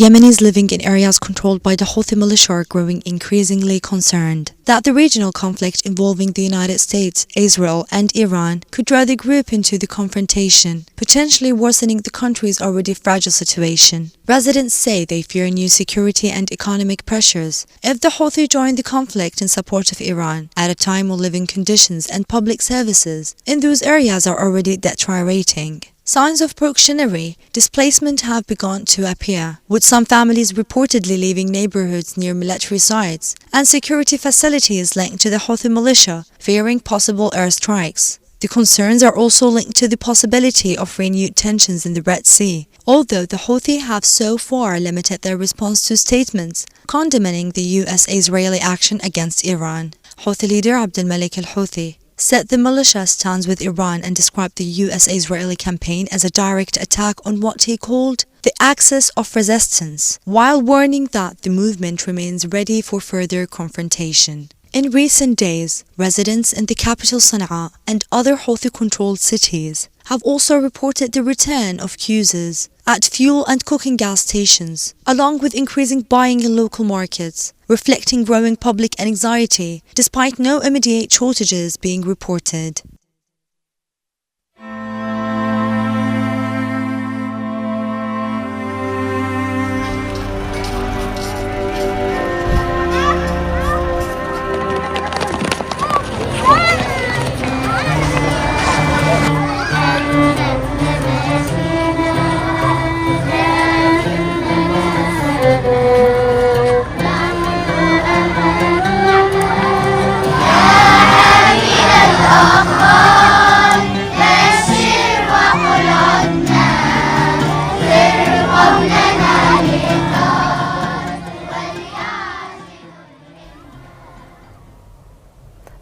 Yemenis living in areas controlled by the Houthi militia are growing increasingly concerned that the regional conflict involving the United States, Israel, and Iran could draw the group into the confrontation, potentially worsening the country's already fragile situation. Residents say they fear new security and economic pressures if the Houthi join the conflict in support of Iran, at a time when living conditions and public services in those areas are already deteriorating. Signs of proximity displacement have begun to appear, with some families reportedly leaving neighborhoods near military sites and security facilities linked to the Houthi militia, fearing possible airstrikes. The concerns are also linked to the possibility of renewed tensions in the Red Sea, although the Houthi have so far limited their response to statements condemning the US-Israeli action against Iran. Houthi leader Abdel-Malik al-Houthi said the militia stands with Iran and described the US-Israeli campaign as a direct attack on what he called the axis of resistance, while warning that the movement remains ready for further confrontation. In recent days, residents in the capital Sana'a and other Houthi-controlled cities have also reported the return of queues at fuel and cooking gas stations, along with increasing buying in local markets, reflecting growing public anxiety despite no immediate shortages being reported.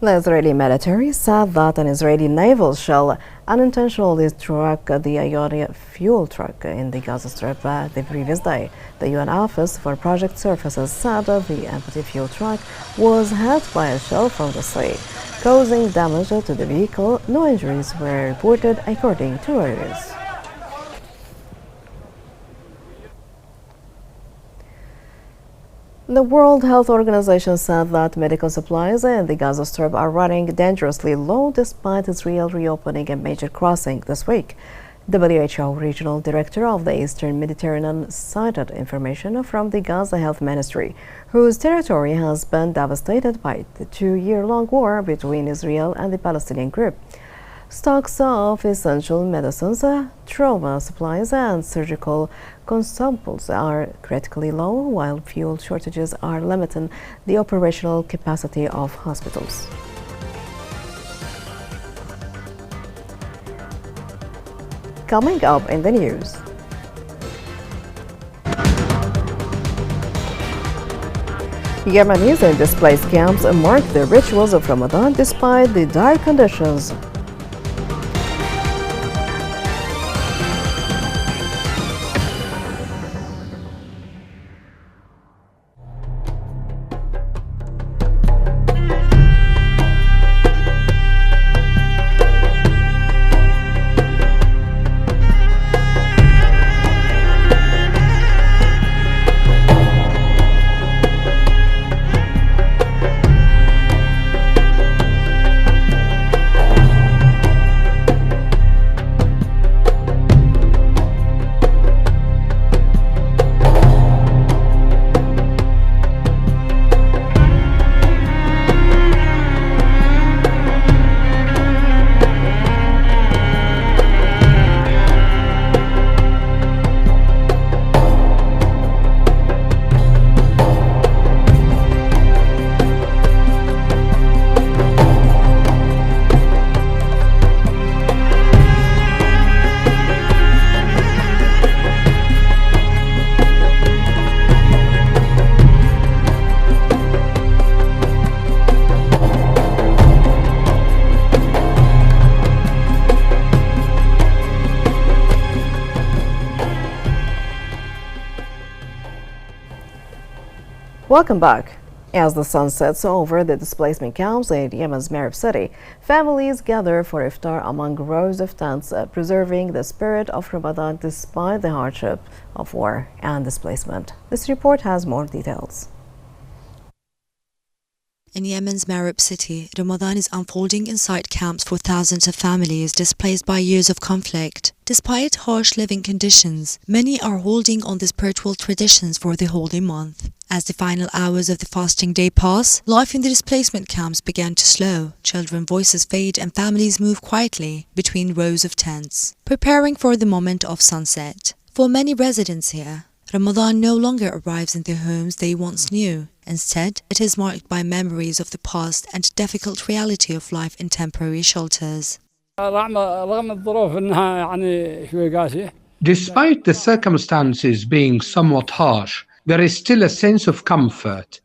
The Israeli military said that an Israeli naval shell unintentionally struck the Ionian fuel truck in the Gaza Strip the previous day. The UN Office for Project Services said the empty fuel truck was hit by a shell from the sea, causing damage to the vehicle. No injuries were reported, according to Reuters. The World Health Organization said that medical supplies in the Gaza Strip are running dangerously low despite Israel reopening a major crossing this week. WHO Regional Director of the Eastern Mediterranean cited information from the Gaza Health Ministry, whose territory has been devastated by the 2-year-long war between Israel and the Palestinian group. Stocks of essential medicines, trauma supplies, and surgical consumables are critically low, while fuel shortages are limiting the operational capacity of hospitals. Coming up in the news. Yemenis in displaced camps mark the rituals of Ramadan despite the dire conditions. Welcome back. As the sun sets over the displacement camps in Yemen's Marib city, families gather for iftar among rows of tents, preserving the spirit of Ramadan despite the hardship of war and displacement. This report has more details. In Yemen's Marib city, Ramadan is unfolding inside camps for thousands of families displaced by years of conflict. Despite harsh living conditions, many are holding on to spiritual traditions for the holy month. As the final hours of the fasting day pass, life in the displacement camps began to slow. Children's voices fade and families move quietly between rows of tents, preparing for the moment of sunset. For many residents here, Ramadan no longer arrives in the homes they once knew. Instead, it is marked by memories of the past and difficult reality of life in temporary shelters. Despite the circumstances being somewhat harsh, there is still a sense of comfort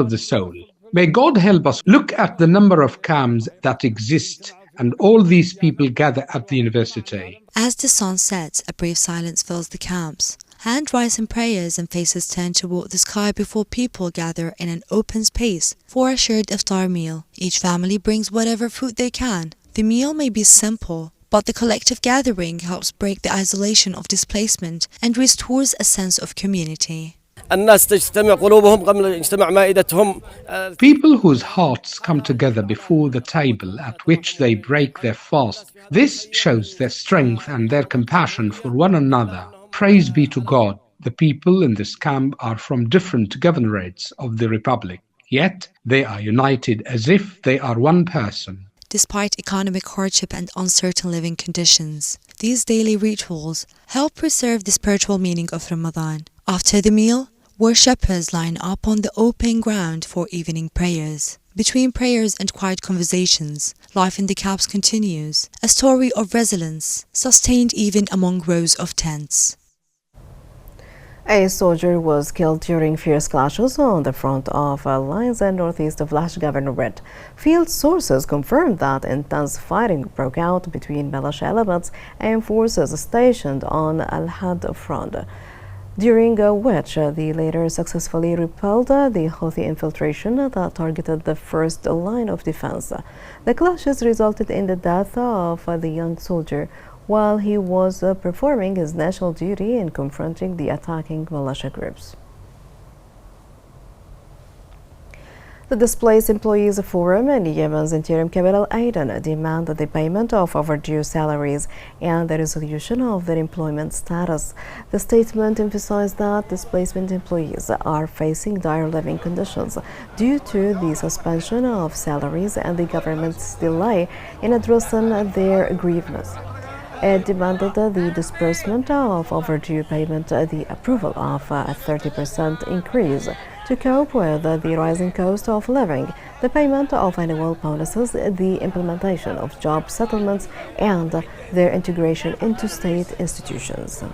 of the soul. May God help us look at the number of camps that exist and all these people gather at the university. As the sun sets, a brief silence fills the camps. Hands rise in prayers and faces turn toward the sky before people gather in an open space for a shared iftar meal. Each family brings whatever food they can. The meal may be simple, but the collective gathering helps break the isolation of displacement and restores a sense of community. People whose hearts come together before the table at which they break their fast. This shows their strength and their compassion for one another. Praise be to God. The people in this camp are from different governorates of the Republic, yet they are united as if they are one person. Despite economic hardship and uncertain living conditions, these daily rituals help preserve the spiritual meaning of Ramadan. After the meal, worshippers line up on the open ground for evening prayers. Between prayers and quiet conversations, life in the camps continues, a story of resilience, sustained even among rows of tents. A soldier was killed during fierce clashes on the front of lines in northeast of Lash Governorate. Field sources confirmed that intense fighting broke out between militia elements and forces stationed on Al-Had front, during which the latter successfully repelled the Houthi infiltration that targeted the first line of defense. The clashes resulted in the death of the young soldier while he was performing his national duty in confronting the attacking militia groups. The Displaced Employees Forum in Yemen's interim capital Aden demand the payment of overdue salaries and the resolution of their employment status. The statement emphasized that displacement employees are facing dire living conditions due to the suspension of salaries and the government's delay in addressing their grievances. It demanded the disbursement of overdue payment, the approval of a 30% increase to cope with the rising cost of living, the payment of annual bonuses, the implementation of job settlements, and their integration into state institutions.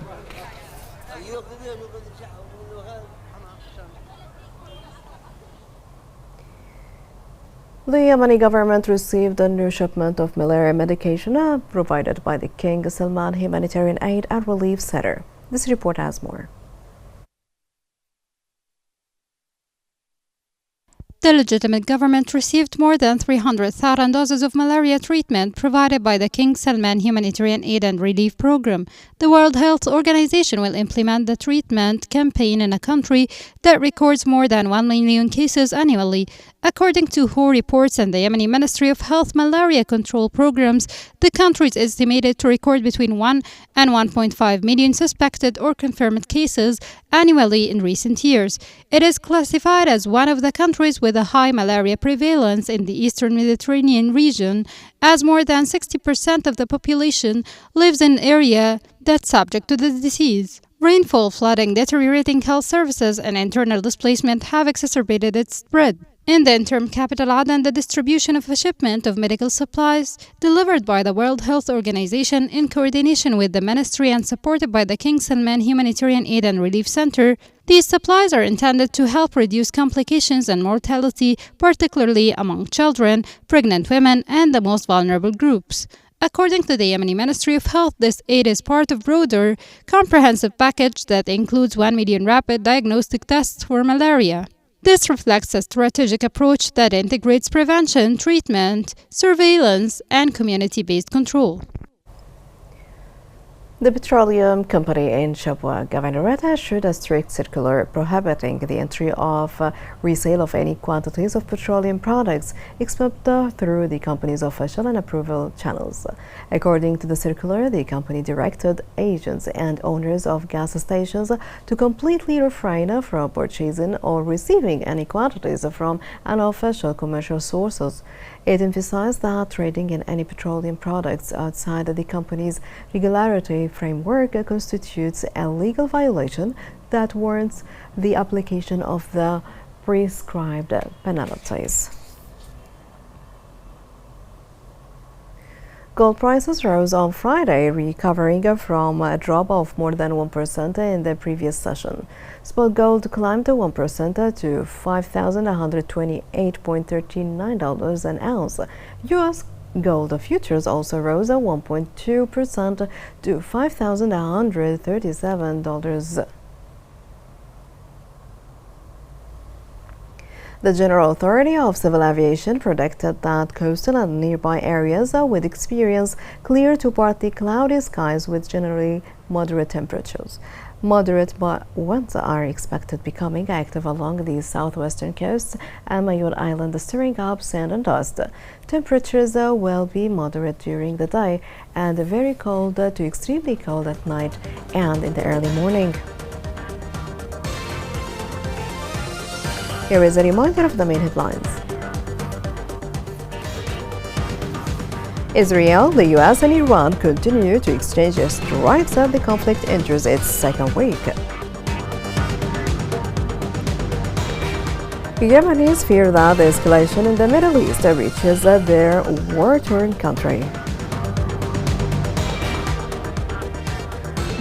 The Yemeni government received a new shipment of malaria medication provided by the King Salman Humanitarian Aid and Relief Center. This report has more. The legitimate government received more than 300,000 doses of malaria treatment provided by the King Salman Humanitarian Aid and Relief Program. The World Health Organization will implement the treatment campaign in a country that records more than 1 million cases annually. According to WHO reports and the Yemeni Ministry of Health malaria control programs, the country is estimated to record between 1 and 1.5 million suspected or confirmed cases annually in recent years. It is classified as one of the countries with a high malaria prevalence in the eastern Mediterranean region, as more than 60% of the population lives in an area that's subject to the disease. Rainfall, flooding, deteriorating health services, and internal displacement have exacerbated its spread. In the interim capital Aden, the distribution of a shipment of medical supplies delivered by the World Health Organization in coordination with the ministry and supported by the King Salman Humanitarian Aid and Relief Center. These supplies are intended to help reduce complications and mortality, particularly among children, pregnant women, and the most vulnerable groups. According to the Yemeni Ministry of Health, this aid is part of a broader, comprehensive package that includes 1 million rapid diagnostic tests for malaria. This reflects a strategic approach that integrates prevention, treatment, surveillance, and community-based control. The petroleum company in Shabwa Governorate issued a strict circular prohibiting the entry of resale of any quantities of petroleum products except through the company's official and approval channels. According to the circular, the company directed agents and owners of gas stations to completely refrain from purchasing or receiving any quantities from unofficial commercial sources. It emphasized that trading in any petroleum products outside the company's regulatory framework constitutes a legal violation that warrants the application of the prescribed penalties. Gold prices rose on Friday, recovering from a drop of more than 1% in the previous session. Spot gold climbed 1% to $5,128.39 an ounce. U.S. gold futures also rose 1.2% to $5,137. The General Authority of Civil Aviation predicted that coastal and nearby areas would experience clear to partly cloudy skies with generally moderate temperatures. Moderate winds are expected to becoming active along the southwestern coast and Mayotte Island, stirring up sand and dust. Temperatures will be moderate during the day and very cold to extremely cold at night and in the early morning. Here is a reminder of the main headlines. Israel, the U.S. and Iran continue to exchange strikes as the conflict enters its second week. Yemenis fear that the escalation in the Middle East reaches their war-torn country.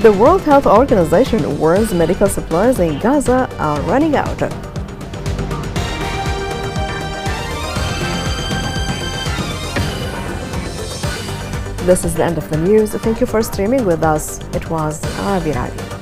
The World Health Organization warns medical supplies in Gaza are running out. This is the end of the news. Thank you for streaming with us. It was Abirali.